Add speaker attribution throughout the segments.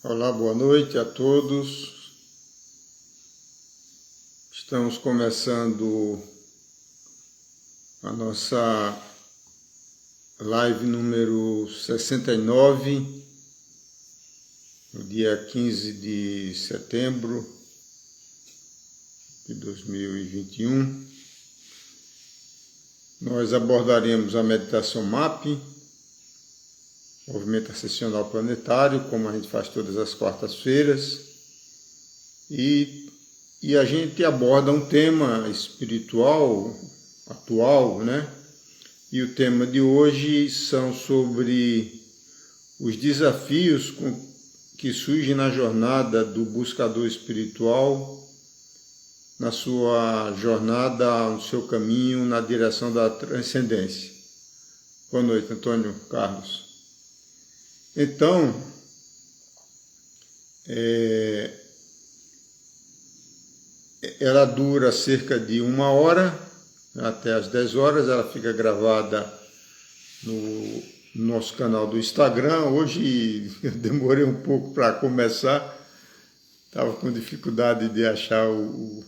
Speaker 1: Olá, boa noite a todos. Estamos começando a nossa live número 69, no dia 15 de setembro de 2021. Nós abordaremos a meditação MAP, Movimento Ascensional Planetário, como a gente faz todas as quartas-feiras, e a gente aborda um tema espiritual atual, né? E o tema de hoje são sobre os desafios que surgem na jornada do buscador espiritual, na sua jornada, no seu caminho, na direção da transcendência. Boa noite, Antônio Carlos. Então, ela dura cerca de 1 hora, até às 10 horas, ela fica gravada no nosso canal do Instagram. Hoje eu demorei um pouco para começar, estava com dificuldade de achar o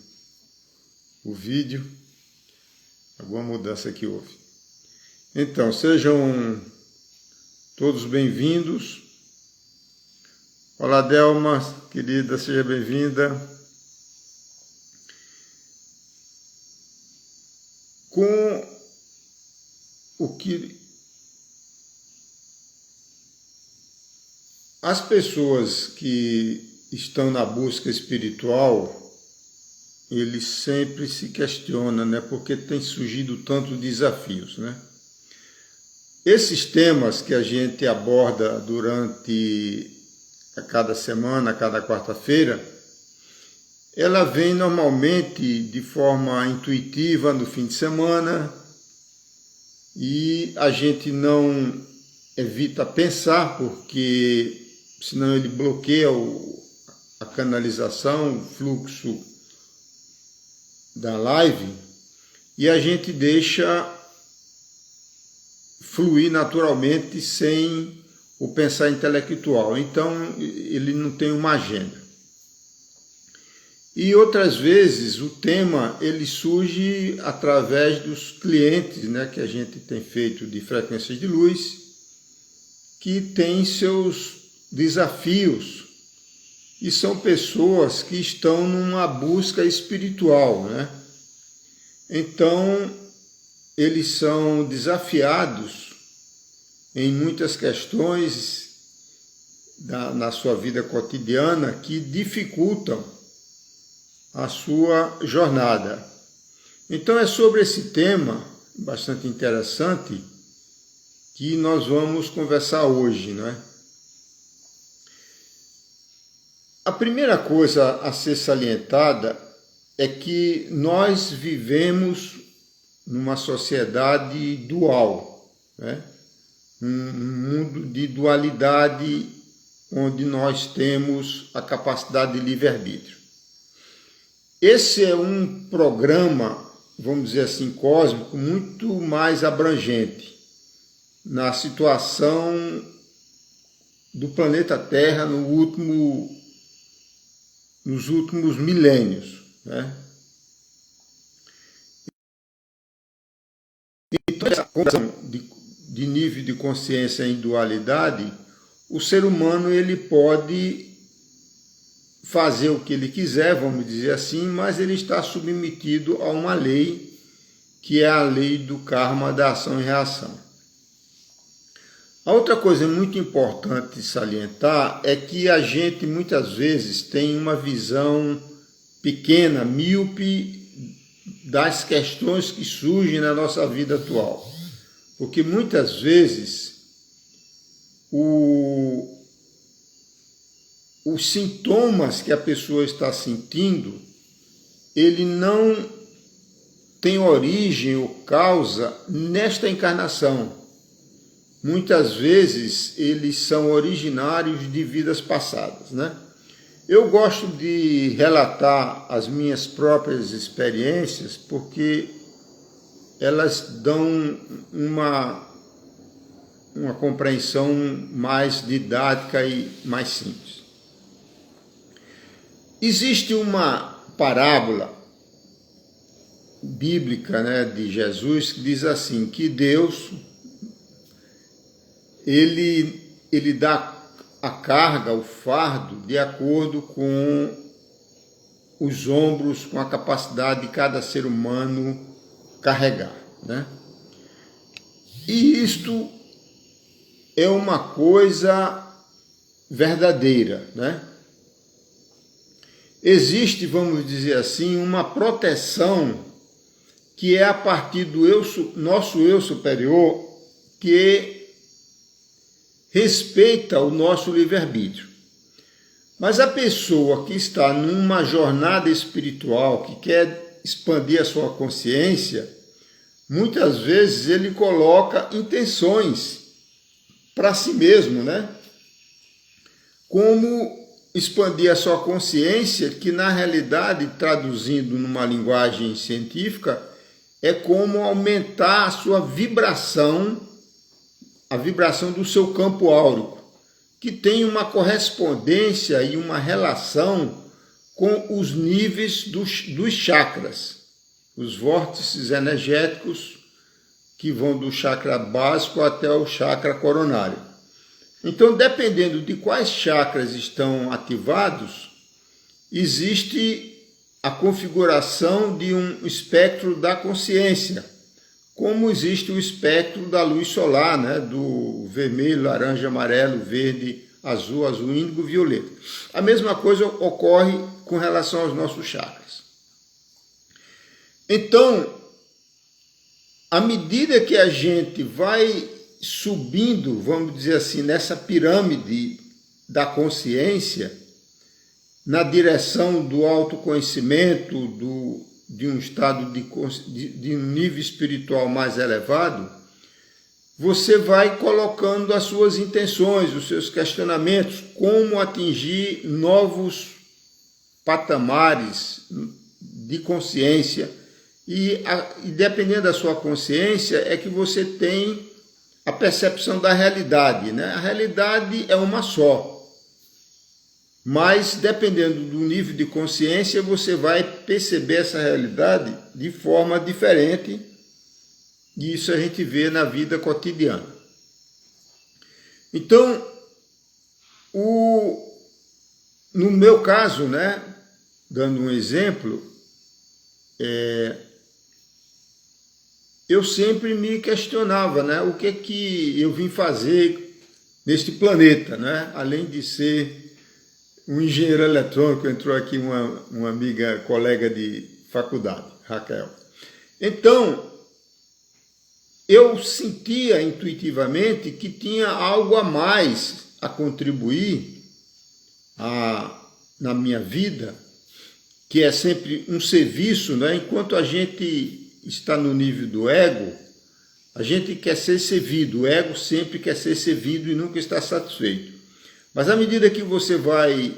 Speaker 1: vídeo, alguma mudança que houve. Então, sejam todos bem-vindos. Olá, Delma, querida, seja bem-vinda. Com o que as pessoas que estão na busca espiritual, eles sempre se questionam, né? Porque tem surgido tantos desafios, né? Esses temas que a gente aborda durante a cada semana, a cada quarta-feira, ela vem normalmente de forma intuitiva no fim de semana e a gente não evita pensar, porque senão ele bloqueia a canalização, o fluxo da live, e a gente deixa fluir naturalmente sem o pensar intelectual. Então ele não tem uma agenda. E outras vezes o tema ele surge através dos clientes, né, que a gente tem feito de frequências de luz, que têm seus desafios e são pessoas que estão numa busca espiritual, né? Então eles são desafiados em muitas questões na sua vida cotidiana que dificultam a sua jornada. Então é sobre esse tema bastante interessante que nós vamos conversar hoje, né? A primeira coisa a ser salientada é que nós vivemos numa sociedade dual, né? Um mundo de dualidade onde nós temos a capacidade de livre-arbítrio. Esse é um programa, vamos dizer assim, cósmico, muito mais abrangente na situação do planeta Terra nos últimos milênios, né? Então, essa condição de nível de consciência em dualidade, o ser humano ele pode fazer o que ele quiser, vamos dizer assim, mas ele está submetido a uma lei, que é a lei do karma, da ação e reação. A outra coisa muito importante salientar é que a gente muitas vezes tem uma visão pequena, míope, das questões que surgem na nossa vida atual. Porque muitas vezes os sintomas que a pessoa está sentindo, ele não tem origem ou causa nesta encarnação. Muitas vezes eles são originários de vidas passadas, né? Eu gosto de relatar as minhas próprias experiências porque elas dão uma compreensão mais didática e mais simples. Existe uma parábola bíblica, né, de Jesus que diz assim, que Deus ele dá a carga, o fardo, de acordo com os ombros, com a capacidade de cada ser humano carregar, né? E isto é uma coisa verdadeira, né? Existe, vamos dizer assim, uma proteção que é a partir do nosso eu superior, que respeita o nosso livre-arbítrio. Mas a pessoa que está numa jornada espiritual, que quer expandir a sua consciência, muitas vezes ele coloca intenções para si mesmo, né? Como expandir a sua consciência, que na realidade, traduzindo numa linguagem científica, é como aumentar a sua vibração, a vibração do seu campo áurico, que tem uma correspondência e uma relação com os níveis dos chakras, os vórtices energéticos que vão do chakra básico até o chakra coronário. Então, dependendo de quais chakras estão ativados, existe a configuração de um espectro da consciência, como existe o espectro da luz solar, né? Do vermelho, laranja, amarelo, verde, azul, azul índigo, violeta. A mesma coisa ocorre com relação aos nossos chakras. Então, à medida que a gente vai subindo, vamos dizer assim, nessa pirâmide da consciência, na direção do autoconhecimento, de um estado de um nível espiritual mais elevado, você vai colocando as suas intenções, os seus questionamentos, como atingir novos patamares de consciência. E dependendo da sua consciência, é que você tem a percepção da realidade, né? A realidade é uma só. Mas, dependendo do nível de consciência, você vai perceber essa realidade de forma diferente. E isso a gente vê na vida cotidiana. Então, no meu caso, né, dando um exemplo, eu sempre me questionava, né, o que eu vim fazer neste planeta, né, além de ser um engenheiro eletrônico. Entrou aqui uma amiga, colega de faculdade, Raquel. Então, eu sentia intuitivamente que tinha algo a mais a contribuir na minha vida, que é sempre um serviço, né? Enquanto a gente está no nível do ego, a gente quer ser servido, o ego sempre quer ser servido e nunca está satisfeito. Mas à medida que você vai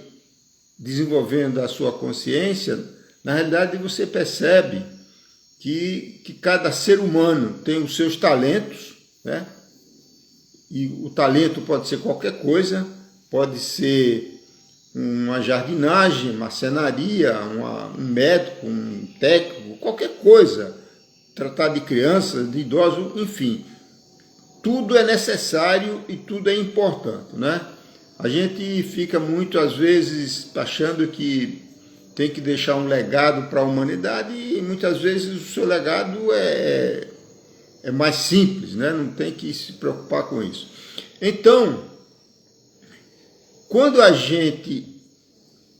Speaker 1: desenvolvendo a sua consciência, na realidade você percebe que cada ser humano tem os seus talentos, né? E o talento pode ser qualquer coisa, pode ser uma jardinagem, marcenaria, um médico, um técnico, qualquer coisa, tratar de crianças, de idosos, enfim. Tudo é necessário e tudo é importante, né? A gente fica muito, às vezes, achando que tem que deixar um legado para a humanidade e muitas vezes o seu legado é mais simples, né? Não tem que se preocupar com isso. Então, quando a gente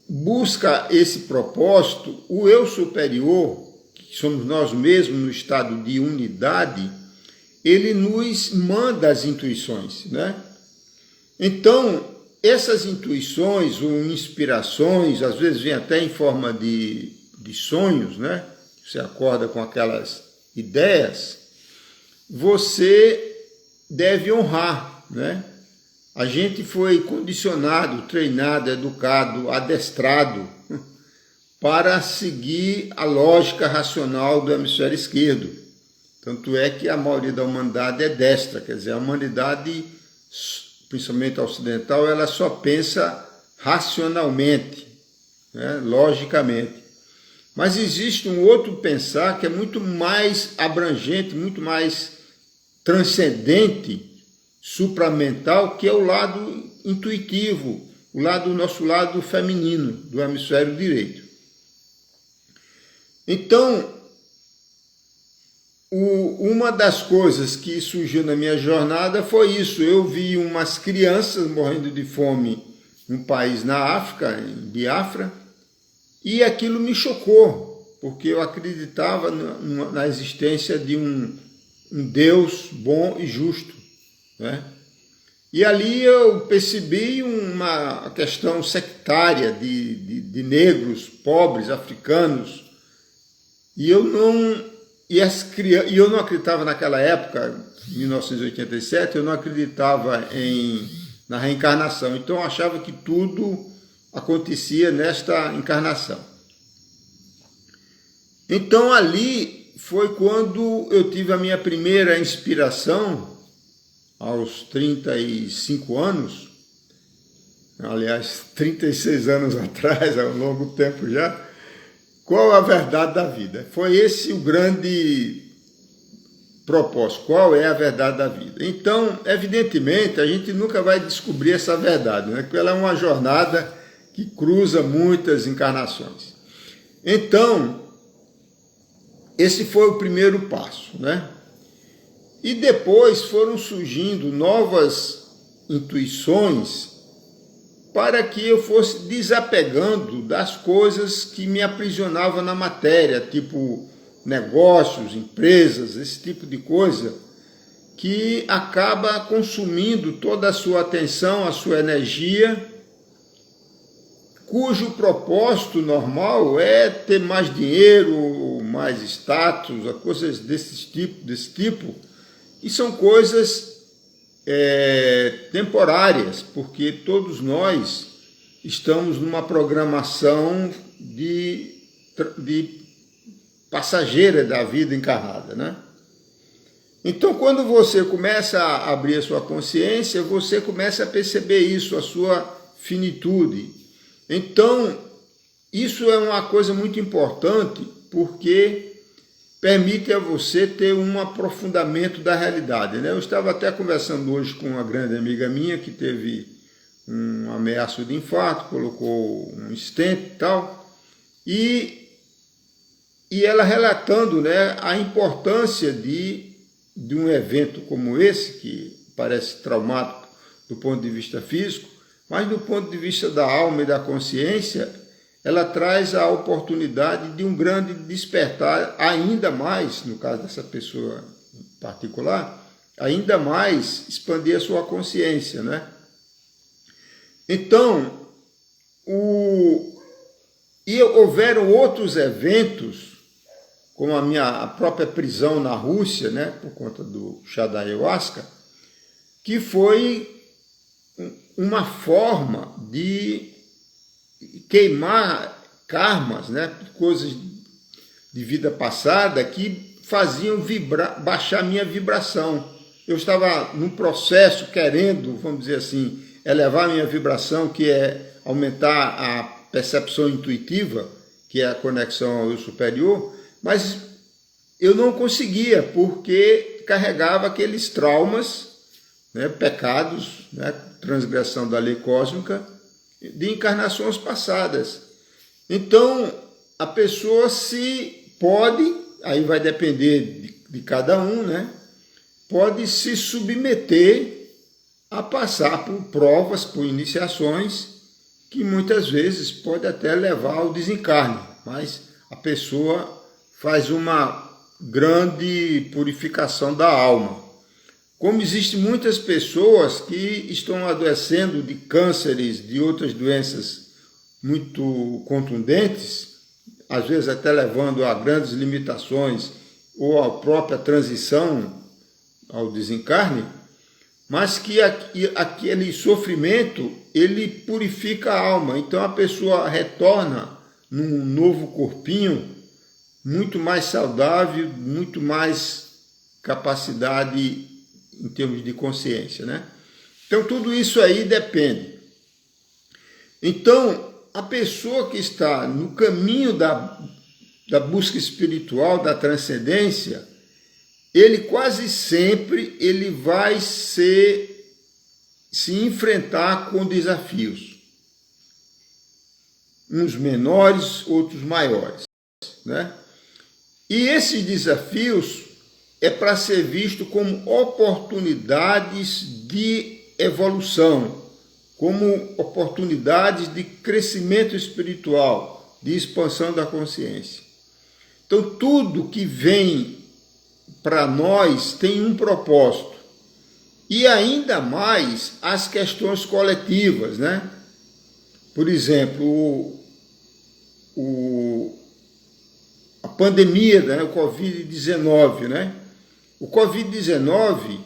Speaker 1: busca esse propósito, o eu superior, que somos nós mesmos no estado de unidade, ele nos manda as intuições, né? Então, essas intuições ou inspirações, às vezes vem até em forma de sonhos, né? Você acorda com aquelas ideias, você deve honrar, né? A gente foi condicionado, treinado, educado, adestrado para seguir a lógica racional do hemisfério esquerdo. Tanto é que a maioria da humanidade é destra, quer dizer, a humanidade, principalmente a ocidental, ela só pensa racionalmente. né, logicamente. Mas existe um outro pensar que é muito mais abrangente, muito mais transcendente, supramental, que é o lado intuitivo, o nosso lado feminino, do hemisfério direito. Então, uma das coisas que surgiu na minha jornada foi isso. Eu vi umas crianças morrendo de fome num país na África, em Biafra, e aquilo me chocou, porque eu acreditava na existência de um Deus bom e justo, né? E ali eu percebi uma questão sectária de negros, pobres, africanos, e eu não acreditava naquela época, em 1987, eu não acreditava na reencarnação. Então eu achava que tudo acontecia nesta encarnação. Então ali foi quando eu tive a minha primeira inspiração, aos 35 anos, aliás, 36 anos atrás, há um longo tempo já. Qual a verdade da vida? Foi esse o grande propósito. Qual é a verdade da vida? Então, evidentemente, a gente nunca vai descobrir essa verdade, né? Porque ela é uma jornada que cruza muitas encarnações. Então, esse foi o primeiro passo, né? E depois foram surgindo novas intuições para que eu fosse desapegando das coisas que me aprisionavam na matéria, tipo negócios, empresas, esse tipo de coisa, que acaba consumindo toda a sua atenção, a sua energia, cujo propósito normal é ter mais dinheiro, mais status, coisas desse tipo, e são coisas temporárias, porque todos nós estamos numa programação de passageira da vida encarnada, né? Então, quando você começa a abrir a sua consciência, você começa a perceber isso, a sua finitude. Então, isso é uma coisa muito importante, porque permite a você ter um aprofundamento da realidade, né? Eu estava até conversando hoje com uma grande amiga minha que teve um ameaço de infarto, colocou um stent e tal, e ela relatando, né, a importância de um evento como esse, que parece traumático do ponto de vista físico, mas do ponto de vista da alma e da consciência, ela traz a oportunidade de um grande despertar, ainda mais, no caso dessa pessoa em particular, ainda mais expandir a sua consciência, né? Então, houveram outros eventos, como a própria prisão na Rússia, né, por conta do chá da ayahuasca, que foi uma forma de queimar karmas, né, coisas de vida passada que faziam baixar minha vibração. Eu estava num processo querendo, vamos dizer assim, elevar minha vibração, que é aumentar a percepção intuitiva, que é a conexão ao eu superior, mas eu não conseguia, porque carregava aqueles traumas, né, pecados, né, transgressão da lei cósmica, de encarnações passadas. Então, a pessoa se pode, aí vai depender de cada um, né, pode se submeter a passar por provas, por iniciações, que muitas vezes pode até levar ao desencarne, mas a pessoa faz uma grande purificação da alma. Como existem muitas pessoas que estão adoecendo de cânceres, de outras doenças muito contundentes, às vezes até levando a grandes limitações ou a própria transição ao desencarne, mas que aquele sofrimento, ele purifica a alma. Então a pessoa retorna num novo corpinho, muito mais saudável, muito mais capacidade em termos de consciência, né? Então tudo isso aí depende. Então a pessoa que está no caminho da busca espiritual, da transcendência, ele quase sempre ele vai se enfrentar com desafios. Uns menores, outros maiores, né? E esses desafios é para ser visto como oportunidades de evolução, como oportunidades de crescimento espiritual, de expansão da consciência. Então, tudo que vem para nós tem um propósito. E ainda mais as questões coletivas, né? Por exemplo, a pandemia, né? O Covid-19, né? O Covid-19,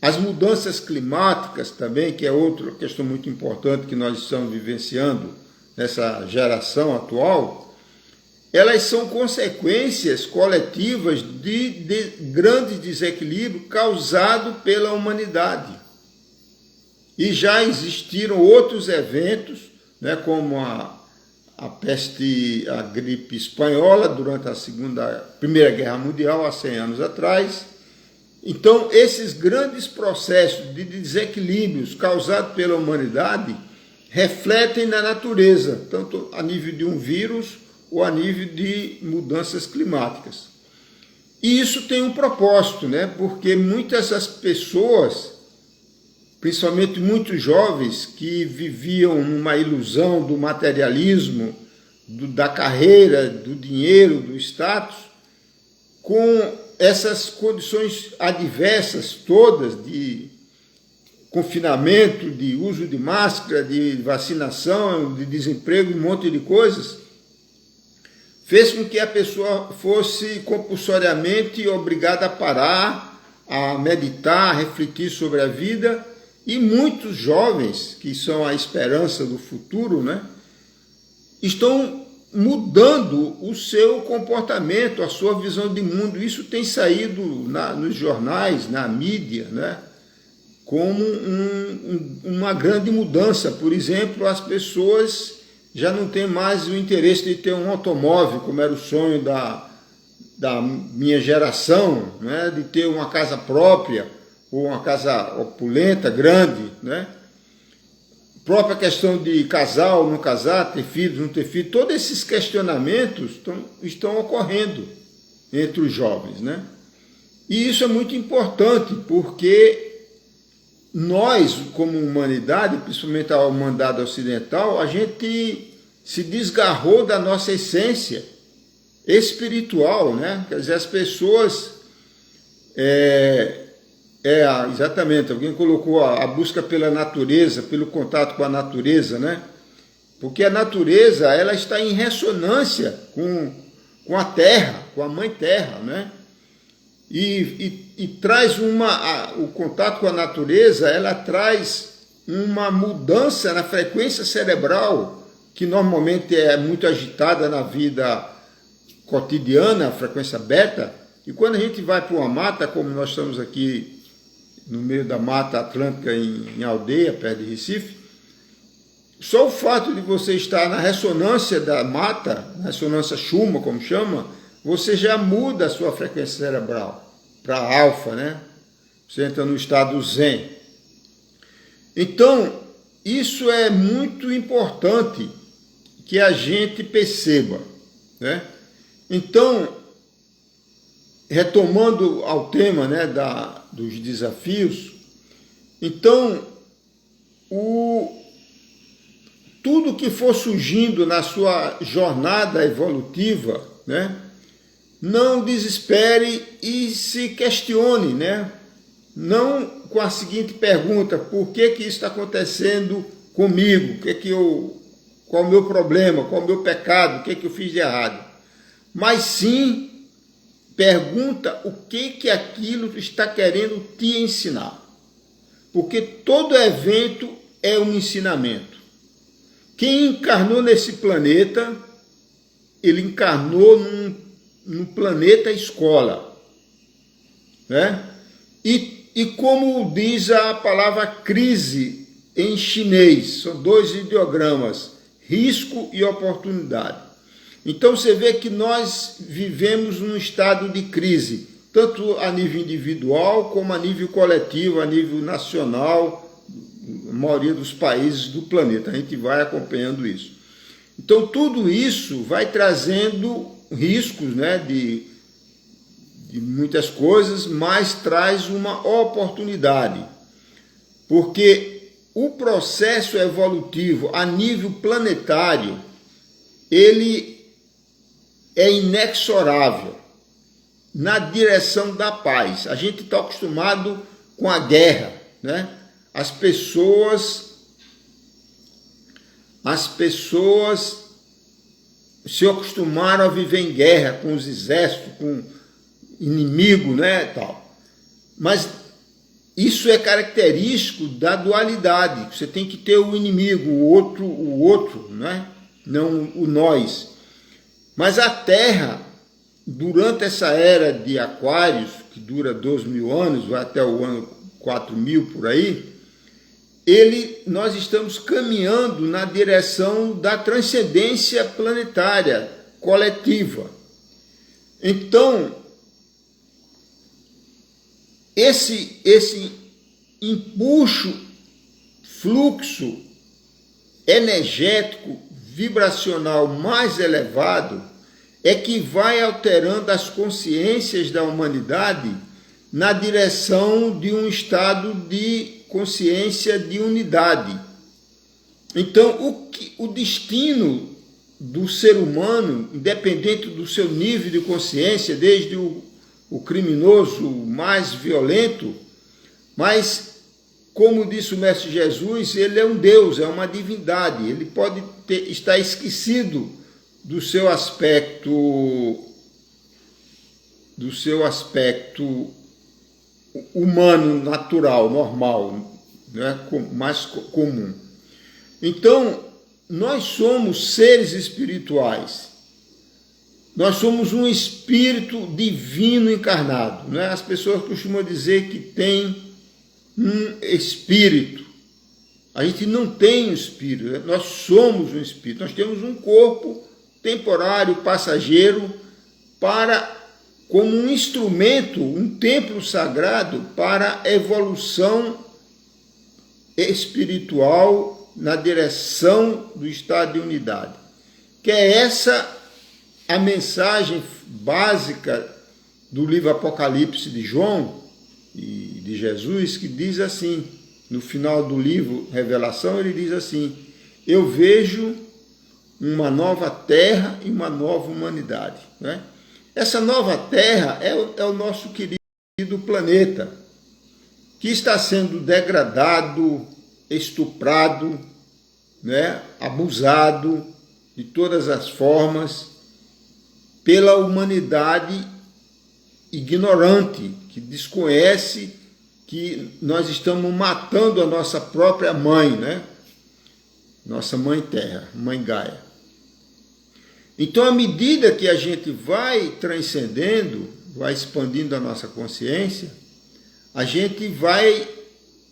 Speaker 1: as mudanças climáticas também, que é outra questão muito importante que nós estamos vivenciando nessa geração atual, elas são consequências coletivas de grande desequilíbrio causado pela humanidade. E já existiram outros eventos, né, como a gripe espanhola durante a Primeira Guerra Mundial, há 100 anos atrás. Então, esses grandes processos de desequilíbrios causados pela humanidade refletem na natureza, tanto a nível de um vírus ou a nível de mudanças climáticas. E isso tem um propósito, né? Porque muitas das pessoas, principalmente muitos jovens que viviam numa ilusão do materialismo, da carreira, do dinheiro, do status, com essas condições adversas todas de confinamento, de uso de máscara, de vacinação, de desemprego, um monte de coisas, fez com que a pessoa fosse compulsoriamente obrigada a parar, a meditar, a refletir sobre a vida. E muitos jovens, que são a esperança do futuro, né, estão mudando o seu comportamento, a sua visão de mundo. Isso tem saído nos jornais, na mídia, né, como uma grande mudança. Por exemplo, as pessoas já não têm mais o interesse de ter um automóvel, como era o sonho da minha geração, né, de ter uma casa própria, ou uma casa opulenta, grande, né? Própria questão de casar ou não casar, ter filhos, não ter filhos, todos esses questionamentos estão ocorrendo entre os jovens, né? E isso é muito importante, porque nós, como humanidade, principalmente a humanidade ocidental, a gente se desgarrou da nossa essência espiritual, né? Quer dizer, as pessoas... exatamente, alguém colocou a busca pela natureza, pelo contato com a natureza, né? Porque a natureza, ela está em ressonância com a terra, com a mãe terra, né? E traz o contato com a natureza, ela traz uma mudança na frequência cerebral, que normalmente é muito agitada na vida cotidiana, a frequência beta. E quando a gente vai para uma mata, como nós estamos aqui no meio da Mata Atlântica, em Aldeia, perto de Recife, só o fato de você estar na ressonância da mata, na ressonância Schumann, como chama, você já muda a sua frequência cerebral para alfa, né? Você entra no estado zen. Então, isso é muito importante que a gente perceba, né? Então, retomando ao tema, né, dos desafios, então, tudo que for surgindo na sua jornada evolutiva, né, não desespere e se questione, né? Não com a seguinte pergunta: por que isso está acontecendo comigo? Qual é o meu problema? Qual é o meu pecado? O que eu fiz de errado? Mas sim, pergunta o que aquilo está querendo te ensinar. Porque todo evento é um ensinamento. Quem encarnou nesse planeta, ele encarnou num planeta escola, né? E como diz a palavra crise em chinês, são dois ideogramas, risco e oportunidade. Então você vê que nós vivemos num estado de crise, tanto a nível individual como a nível coletivo, a nível nacional, a maioria dos países do planeta. A gente vai acompanhando isso. Então tudo isso vai trazendo riscos, né, de muitas coisas, mas traz uma oportunidade, porque o processo evolutivo a nível planetário, ele é inexorável na direção da paz. A gente está acostumado com a guerra, né? As pessoas se acostumaram a viver em guerra com os exércitos, com inimigo, né, tal. Mas isso é característico da dualidade. Você tem que ter o inimigo, o outro, né? Não o nós. Mas a Terra, durante essa era de Aquários, que dura 12.000 anos, vai até o ano 4.000 por aí, nós estamos caminhando na direção da transcendência planetária coletiva. Então, esse empuxo, fluxo energético, vibracional mais elevado é que vai alterando as consciências da humanidade na direção de um estado de consciência de unidade. Então, o destino do ser humano, independente do seu nível de consciência, desde o criminoso mais violento, mas, como disse o Mestre Jesus, ele é um Deus, é uma divindade, ele pode estar esquecido do seu aspecto humano, natural, normal, né, mais comum. Então, nós somos seres espirituais. Nós somos um espírito divino encarnado, né? As pessoas costumam dizer que tem um espírito. A gente não tem um espírito, né? Nós somos um espírito. Nós temos um corpo temporário, passageiro, como um instrumento, um templo sagrado para a evolução espiritual na direção do estado de unidade. Que é essa a mensagem básica do livro Apocalipse de João e de Jesus, que diz assim, no final do livro Revelação, ele diz assim: eu vejo uma nova terra e uma nova humanidade, né? Essa nova terra é o nosso querido planeta, que está sendo degradado, estuprado, né? Abusado de todas as formas pela humanidade ignorante, que desconhece que nós estamos matando a nossa própria mãe, né? Nossa mãe terra, mãe Gaia. Então, à medida que a gente vai transcendendo, vai expandindo a nossa consciência, a gente vai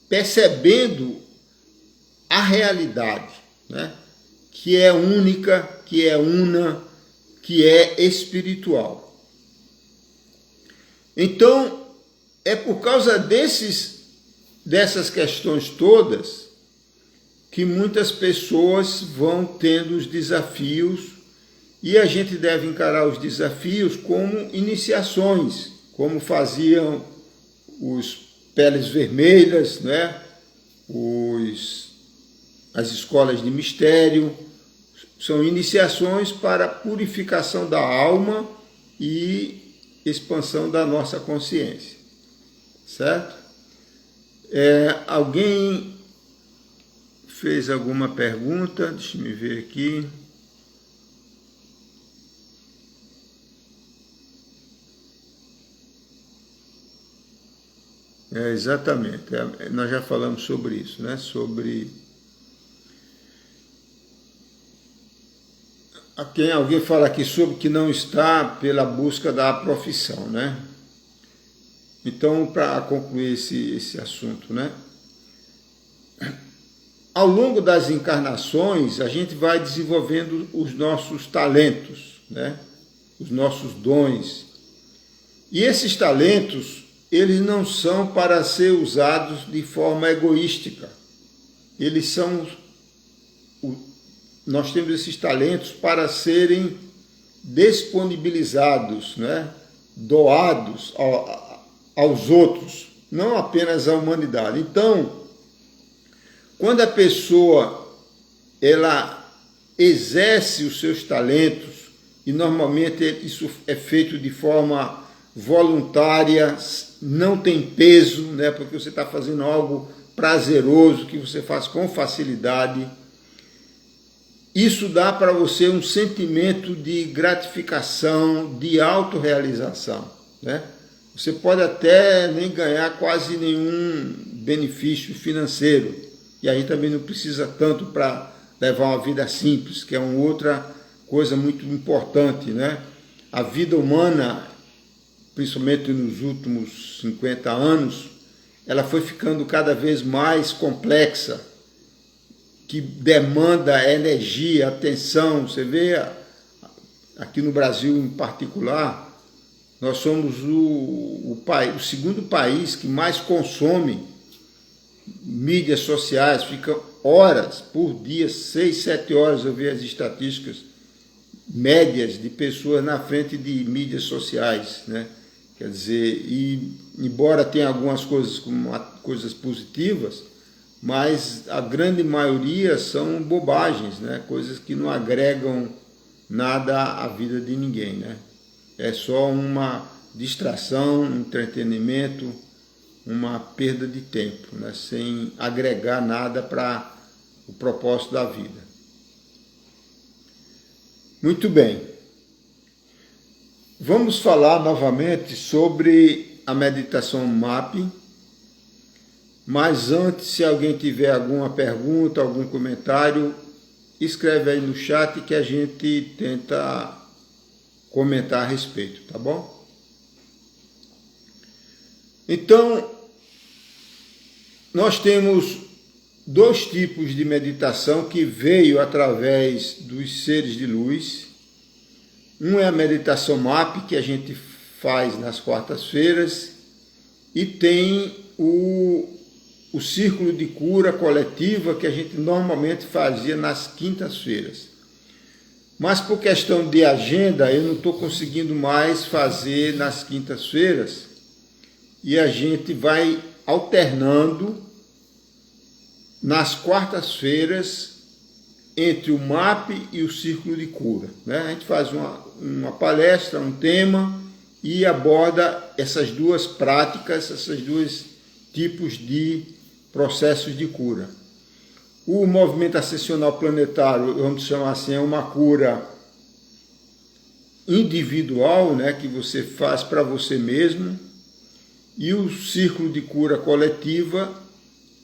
Speaker 1: percebendo a realidade, né? Que é única, que é una, que é espiritual. Então, é por causa dessas questões todas que muitas pessoas vão tendo os desafios, e a gente deve encarar os desafios como iniciações, como faziam os Peles Vermelhas, né? As escolas de mistério. São iniciações para a purificação da alma e expansão da nossa consciência, certo? Alguém fez alguma pergunta? Deixa eu ver aqui. Exatamente, nós já falamos sobre isso, né? Alguém fala aqui sobre que não está pela busca da profissão, né? Então, para concluir esse assunto, né? ao longo das encarnações, a gente vai desenvolvendo os nossos talentos, né? Os nossos dons. E esses talentos, eles não são para ser usados de forma egoística. Eles são... Nós temos esses talentos para serem disponibilizados, né? Doados aos outros, não apenas à humanidade. Então, quando a pessoa ela exerce os seus talentos, e normalmente isso é feito de forma voluntária, não tem peso, né? Porque você está fazendo algo prazeroso, que você faz com facilidade, isso dá para você um sentimento de gratificação, de autorrealização, né? Você pode até nem ganhar quase nenhum benefício financeiro, e aí também não precisa tanto para levar uma vida simples, que é uma outra coisa muito importante, né? A vida humana, principalmente nos últimos 50 anos, ela foi ficando cada vez mais complexa, que demanda energia, atenção. Você vê, aqui no Brasil em particular, nós somos o segundo país que mais consome mídias sociais, fica horas por dia, 6, 7 horas, eu vi as estatísticas médias de pessoas na frente de mídias sociais, né? Quer dizer, e embora tenha algumas coisas como coisas positivas, mas a grande maioria são bobagens, né? Coisas que não agregam nada à vida de ninguém, né? É só uma distração, um entretenimento, uma perda de tempo, né? Sem agregar nada para o propósito da vida. Muito bem. Vamos falar novamente sobre a meditação MAP. Mas antes, se alguém tiver alguma pergunta, algum comentário, escreve aí no chat que a gente tenta comentar a respeito, tá bom? Então, nós temos dois tipos de meditação que veio através dos seres de luz. Um é a meditação MAP, que a gente faz nas quartas-feiras, e tem o círculo de cura coletiva que a gente normalmente fazia nas quintas-feiras. Mas por questão de agenda, eu não estou conseguindo mais fazer nas quintas-feiras, e a gente vai alternando nas quartas-feiras entre o MAP e o círculo de cura, né? A gente faz uma palestra, um tema, e aborda essas duas práticas, esses dois tipos de processos de cura. O movimento ascensional planetário, vamos chamar assim, é uma cura individual, né, que você faz para você mesmo, e o círculo de cura coletiva,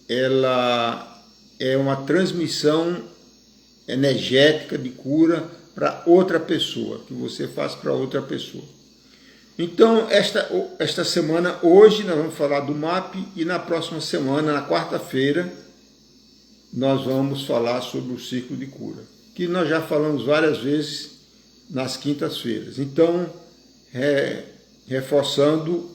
Speaker 1: ela é uma transmissão energética de cura para outra pessoa, que você faz para outra pessoa. Então, esta semana, hoje, nós vamos falar do MAP, e na próxima semana, na quarta-feira, nós vamos falar sobre o círculo de cura, que nós já falamos várias vezes nas quintas-feiras. Então, reforçando,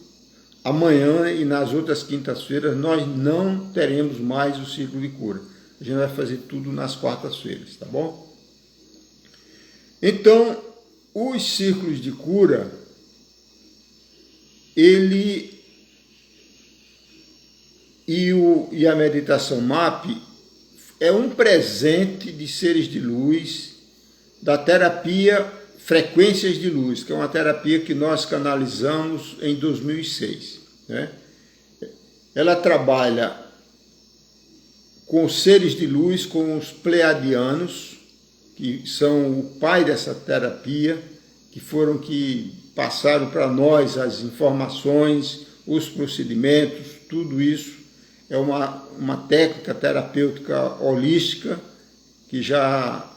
Speaker 1: amanhã e nas outras quintas-feiras, nós não teremos mais o círculo de cura. A gente vai fazer tudo nas quartas-feiras, tá bom? Então, os círculos de cura, ele e a meditação MAP é um presente de seres de luz da terapia Frequências de Luz, que é uma terapia que nós canalizamos em 2006, né? Ela trabalha com os seres de luz, com os pleiadianos, que são o pai dessa terapia, que foram que passaram para nós as informações, os procedimentos, tudo isso. É uma técnica terapêutica holística que já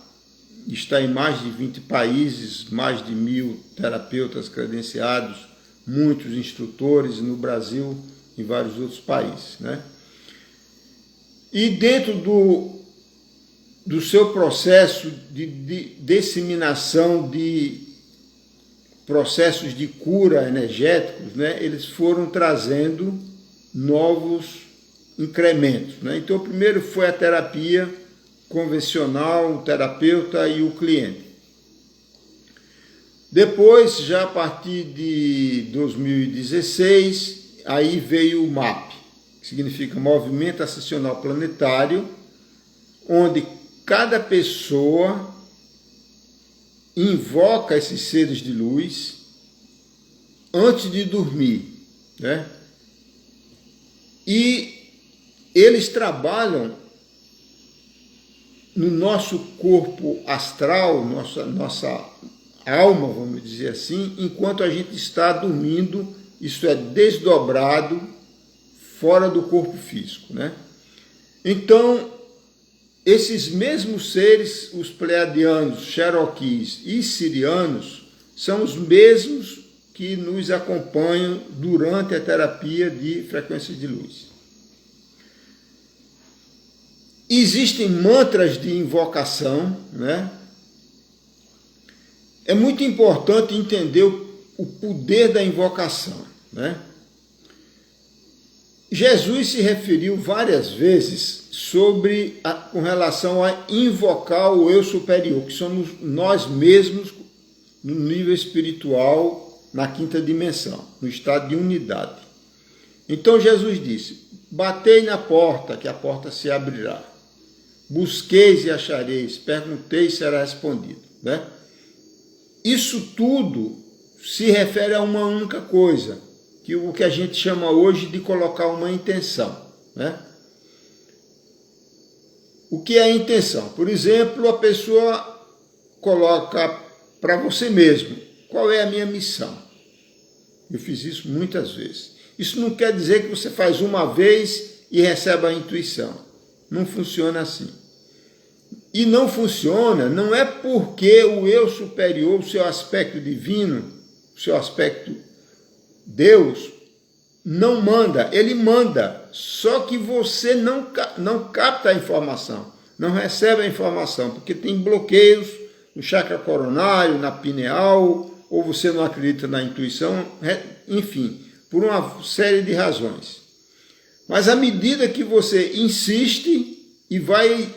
Speaker 1: está em mais de 20 países, mais de 1.000 terapeutas credenciados, muitos instrutores no Brasil e em vários outros países, né? E dentro do seu processo de disseminação de processos de cura energéticos, né, eles foram trazendo novos incrementos, né? Então, o primeiro foi a terapia convencional, o terapeuta e o cliente. Depois, já a partir de 2016, aí veio o MAP, que significa Movimento Ascensional Planetário, onde cada pessoa invoca esses seres de luz antes de dormir, né? E eles trabalham no nosso corpo astral, nossa alma, vamos dizer assim, enquanto a gente está dormindo, isso é desdobrado fora do corpo físico, né? Então, esses mesmos seres, os pleiadianos, cherokees e sirianos, são os mesmos que nos acompanham durante a terapia de frequências de luz. Existem mantras de invocação, né? É muito importante entender o poder da invocação, né? Jesus se referiu várias vezes com relação a invocar o eu superior, que somos nós mesmos no nível espiritual, na quinta dimensão, no estado de unidade. Então Jesus disse: batei na porta, que a porta se abrirá. Busqueis e achareis, pergunteis e será respondido, né? Isso tudo se refere a uma única coisa, que o que a gente chama hoje de colocar uma intenção, né? O que é a intenção? Por exemplo, a pessoa coloca para você mesmo: qual é a minha missão? Eu fiz isso muitas vezes. Isso não quer dizer que você faz uma vez e recebe a intuição. Não funciona assim. E não funciona, não é porque o eu superior, o seu aspecto divino, o seu aspecto Deus, não manda, ele manda, só que você não capta a informação, não recebe a informação, porque tem bloqueios no chakra coronário, na pineal, ou você não acredita na intuição, enfim, por uma série de razões. Mas à medida que você insiste e vai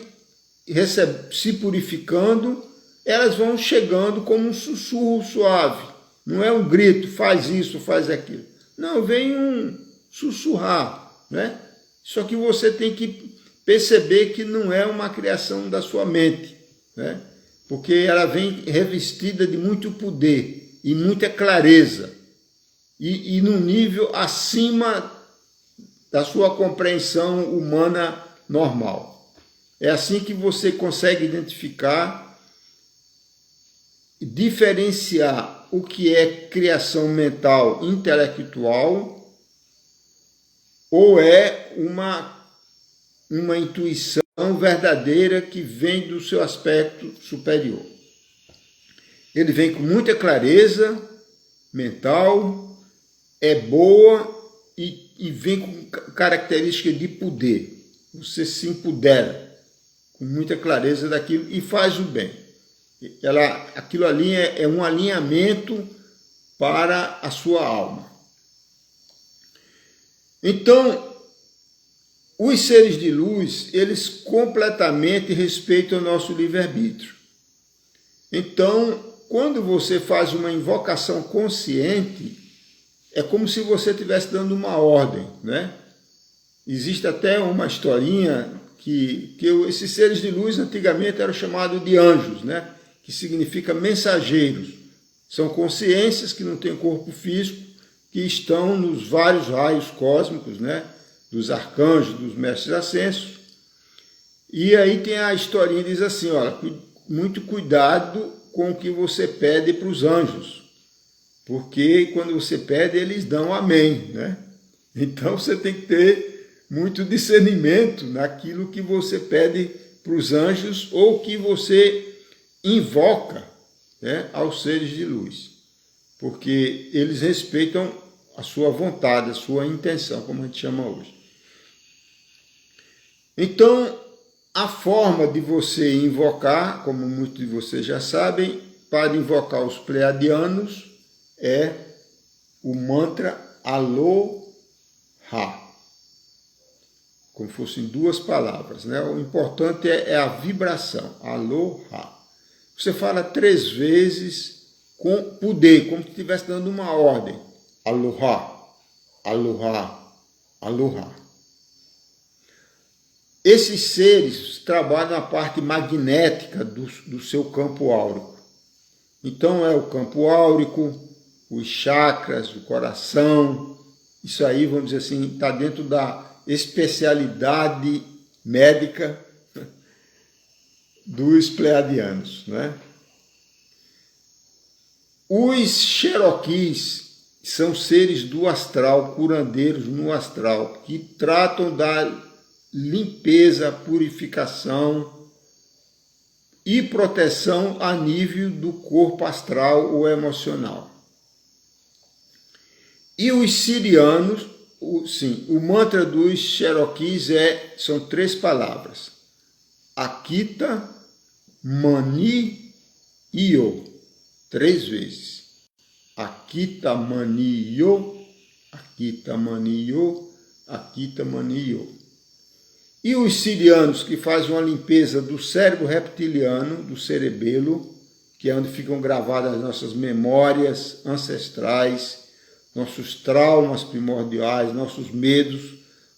Speaker 1: se purificando, elas vão chegando como um sussurro suave. Não é um grito, faz isso, faz aquilo. Não, vem um sussurrar, né? Só que você tem que perceber que não é uma criação da sua mente, né? Porque ela vem revestida de muito poder e muita clareza e num nível acima da sua compreensão humana normal. É assim que você consegue identificar e diferenciar o que é criação mental intelectual ou é uma intuição verdadeira que vem do seu aspecto superior. Ele vem com muita clareza mental, é boa e vem com características de poder. Você se empodera com muita clareza daquilo e faz o bem. Aquilo ali é um alinhamento para a sua alma. Então, os seres de luz, eles completamente respeitam o nosso livre-arbítrio. Então, quando você faz uma invocação consciente, é como se você estivesse dando uma ordem, né? Existe até uma historinha que esses seres de luz antigamente eram chamados de anjos, né? Que significa mensageiros. São consciências que não têm corpo físico, que estão nos vários raios cósmicos, né? Dos arcanjos, dos mestres ascensos. E aí tem a historinha que diz assim, olha, muito cuidado com o que você pede para os anjos, porque quando você pede, eles dão amém, né? Então você tem que ter muito discernimento naquilo que você pede para os anjos ou que você invoca, né, aos seres de luz, porque eles respeitam a sua vontade, a sua intenção, como a gente chama hoje. Então, a forma de você invocar, como muitos de vocês já sabem, para invocar os pleiadianos é o mantra Aloha, como fossem duas palavras, né? O importante é a vibração, Aloha. Você fala 3 vezes com poder, como se estivesse dando uma ordem. Aloha, Aloha, Aloha. Esses seres trabalham a parte magnética do seu campo áurico. Então é o campo áurico, os chakras, o coração, isso aí, vamos dizer assim, está dentro da especialidade médica dos pleiadianos, né? Os Cherokees são seres do astral, curandeiros no astral, que tratam da limpeza, purificação e proteção a nível do corpo astral ou emocional. E os sirianos, o mantra dos Cherokees são 3 palavras. Akita Mani Io, 3 vezes. Akita Mani Io, Akita Mani Io, Akita Mani Io. E os sirianos, que fazem uma limpeza do cérebro reptiliano, do cerebelo, que é onde ficam gravadas as nossas memórias ancestrais, nossos traumas primordiais, nossos medos,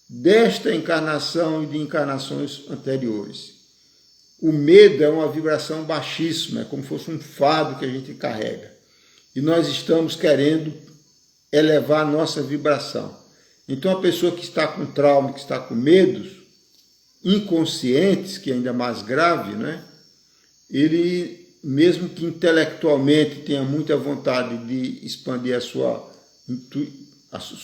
Speaker 1: desta encarnação e de encarnações anteriores. O medo é uma vibração baixíssima, é como se fosse um fardo que a gente carrega. E nós estamos querendo elevar a nossa vibração. Então a pessoa que está com trauma, que está com medos, inconscientes, que é ainda mais grave, né? Ele, mesmo que intelectualmente tenha muita vontade de expandir a sua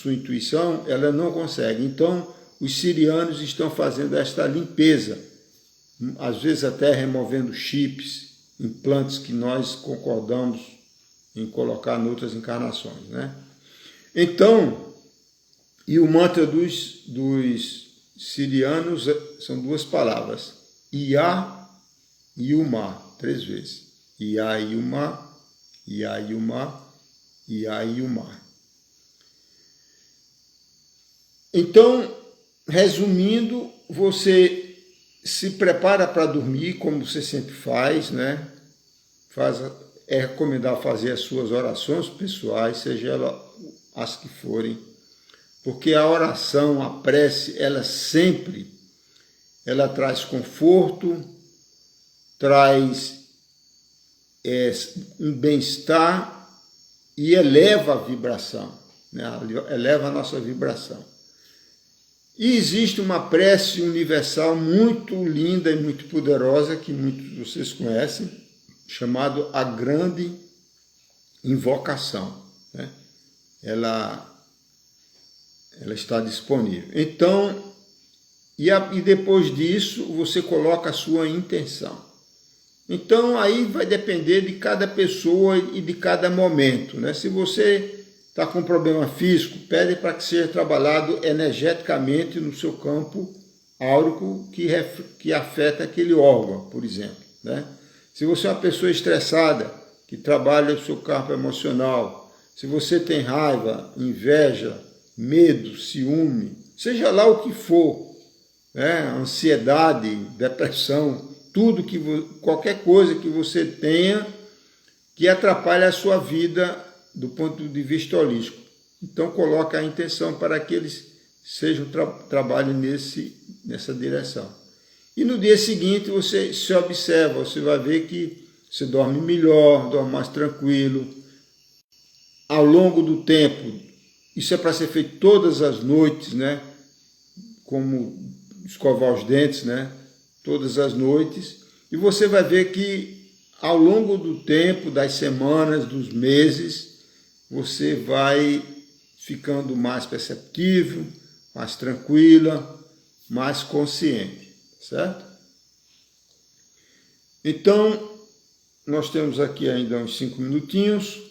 Speaker 1: intuição, ela não consegue. Então, os sirianos estão fazendo esta limpeza, às vezes até removendo chips, implantes que nós concordamos em colocar em outras encarnações, né? Então, e o mantra dos sirianos são 2 palavras, Ia e Uma, 3 vezes. Ia e Uma, Ia e Uma, Ia e Uma. Então, resumindo, você se prepara para dormir, como você sempre faz, né? É recomendado fazer as suas orações pessoais, seja elas as que forem, porque a oração, a prece, ela traz conforto, traz um bem-estar e eleva a vibração, né? Eleva a nossa vibração. E existe uma prece universal muito linda e muito poderosa, que muitos de vocês conhecem, chamado a Grande Invocação, né? Ela está disponível. Então, e depois disso, você coloca a sua intenção. Então, aí vai depender de cada pessoa e de cada momento, né? Se você está com um problema físico, pede para que seja trabalhado energeticamente no seu campo áurico que afeta aquele órgão, por exemplo, né? Se você é uma pessoa estressada, que trabalha o seu campo emocional, se você tem raiva, inveja, medo, ciúme, seja lá o que for, né? Ansiedade, depressão, qualquer coisa que você tenha que atrapalhe a sua vida do ponto de vista holístico. Então coloca a intenção para que eles trabalhem nessa direção. E no dia seguinte você se observa, você vai ver que você dorme melhor, dorme mais tranquilo. Ao longo do tempo, isso é para ser feito todas as noites, né? Como escovar os dentes, né? Todas as noites. E você vai ver que ao longo do tempo, das semanas, dos meses, você vai ficando mais perceptível, mais tranquila, mais consciente, certo? Então, nós temos aqui ainda uns 5 minutinhos.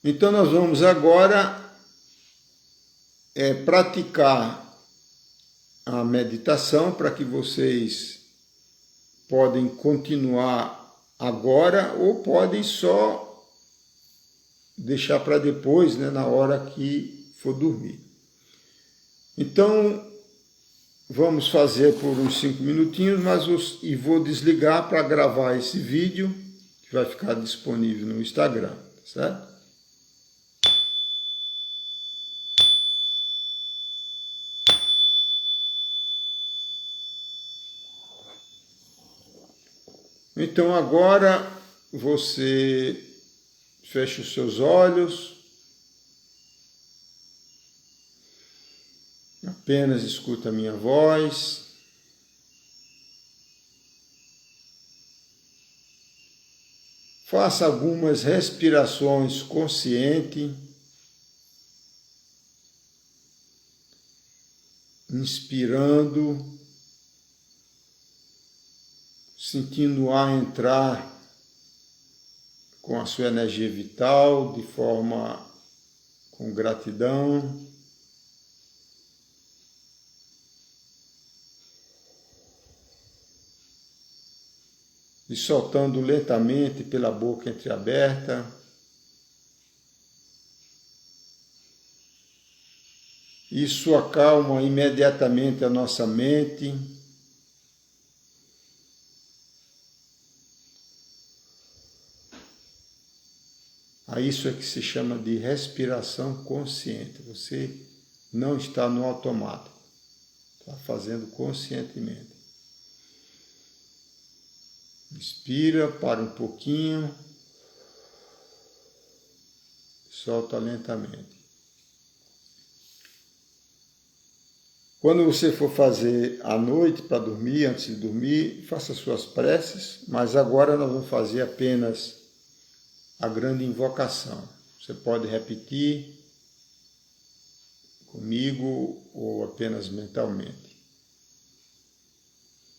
Speaker 1: Então, nós vamos agora praticar a meditação para que vocês podem continuar agora ou podem só deixar para depois, né, na hora que for dormir. Então, vamos fazer por uns 5 minutinhos, e vou desligar para gravar esse vídeo, que vai ficar disponível no Instagram, certo? Então agora você fecha os seus olhos, apenas escuta a minha voz. Faça algumas respirações conscientes, inspirando, sentindo o ar entrar com a sua energia vital, de forma com gratidão. E soltando lentamente pela boca entreaberta. Isso acalma imediatamente a nossa mente. A isso é que se chama de respiração consciente. Você não está no automático, está fazendo conscientemente. Inspira, para um pouquinho, solta lentamente. Quando você for fazer à noite para dormir, antes de dormir, faça suas preces, mas agora nós vamos fazer apenas a grande invocação. Você pode repetir comigo ou apenas mentalmente.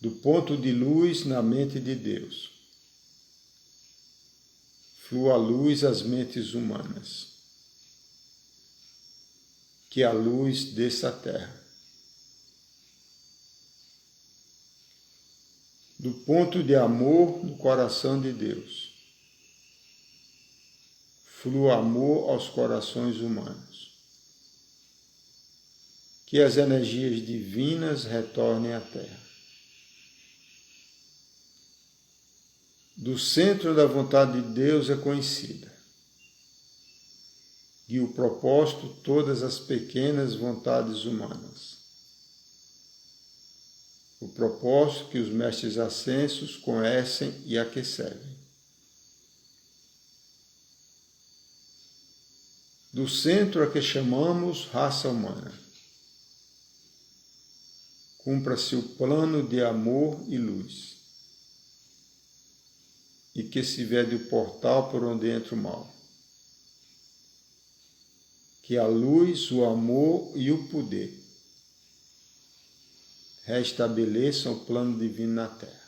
Speaker 1: Do ponto de luz na mente de Deus, flua a luz às mentes humanas. Que a luz desça à terra. Do ponto de amor no coração de Deus, flua amor aos corações humanos. Que as energias divinas retornem à terra. Do centro da vontade de Deus é conhecida. E o propósito todas as pequenas vontades humanas. O propósito que os mestres ascensos conhecem e a que servem. Do centro a que chamamos raça humana. Cumpra-se o plano de amor e luz. E que se vede o portal por onde entra o mal. Que a luz, o amor e o poder restabeleçam o plano divino na Terra.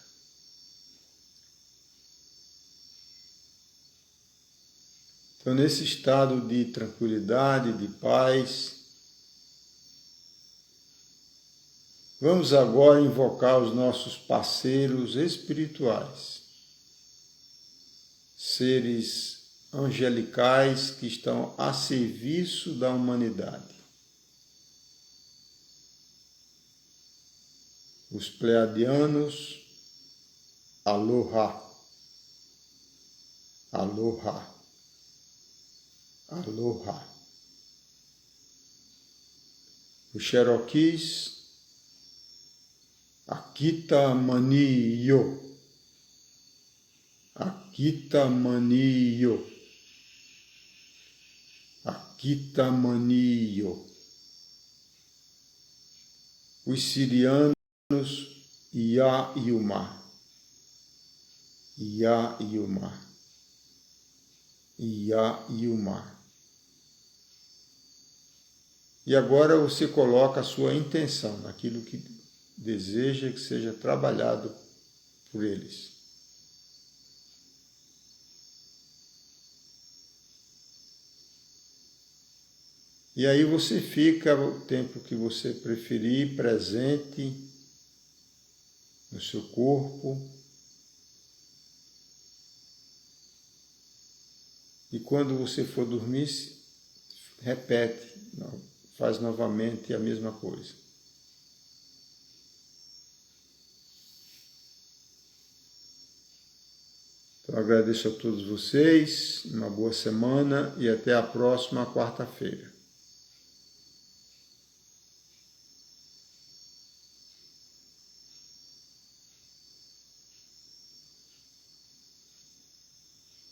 Speaker 1: Então, nesse estado de tranquilidade, de paz, vamos agora invocar os nossos parceiros espirituais, seres angelicais que estão a serviço da humanidade. Os pleiadianos, aloha, aloha, aloha. Os cherokees, akita maniyo, akita maniyo, akita maniyo. Os sirianos, Ia Yuma, Ia Yuma, Ia Yuma. E agora você coloca a sua intenção naquilo que deseja que seja trabalhado por eles. E aí você fica o tempo que você preferir presente no seu corpo. E quando você for dormir, repete, faz novamente a mesma coisa. Então agradeço a todos vocês, uma boa semana e até a próxima quarta-feira.